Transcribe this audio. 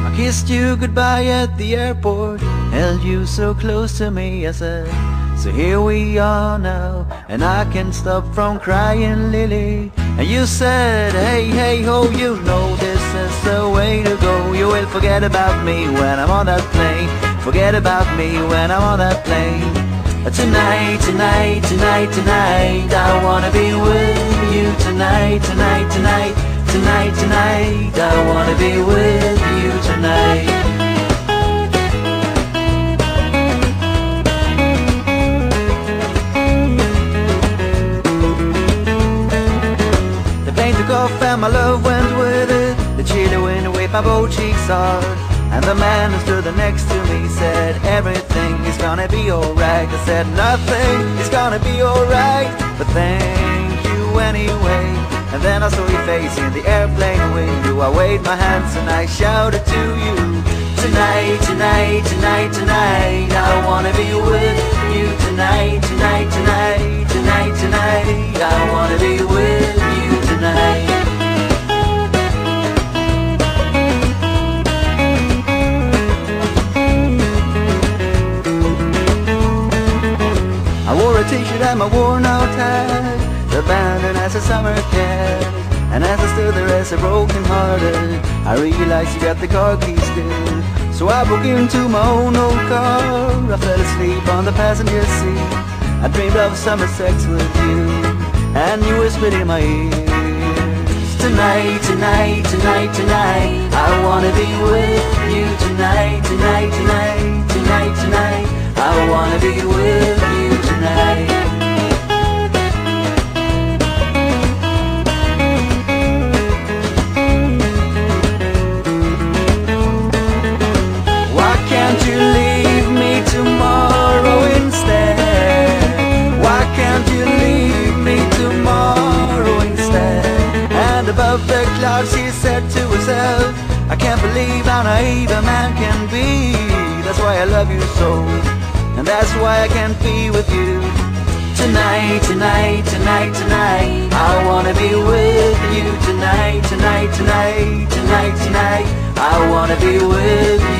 I kissed you goodbye at the airport, held you so close to me. I said, so here we are now, and I can't stop from crying, Lily. And you said, hey, hey, ho, you know this is the way to go. You will forget about me when I'm on that plane. Forget about me when I'm on that plane. Tonight, tonight, tonight, tonight, I wanna be with you tonight, tonight, tonight, tonight, tonight, I wanna be with you tonight. The plane took off and my love went with it. The chilly wind waved my both cheeks hard, and the man who stood next to me said, everything is gonna be alright. I said, nothing is gonna be alright, but thank you anyway. And then I saw your face in the airplane window. I waved my hands and I shouted to you, tonight, tonight, tonight, tonight, I wanna be with you tonight, tonight, tonight, tonight, tonight, I wanna be with you tonight. I wore a t-shirt and my worn-out hat, abandoned as a summer cat. And as I stood there as a broken-hearted, I realized you got the car keys still. So I broke into my own old car. I fell asleep on the passenger seat. I dreamed of summer sex with you, and you whispered in my ears, tonight, tonight, tonight, tonight, I wanna be with you tonight, tonight, tonight, tonight, tonight, I wanna be with you tonight. Why can't you leave me tomorrow instead? Why can't you leave me tomorrow instead? And above the clouds she said to herself, I can't believe how naive a man can be. That's why I love you so, and that's why I can't be with you tonight, tonight, tonight, tonight, I wanna be with you tonight, tonight, tonight, tonight, tonight, I wanna be with you.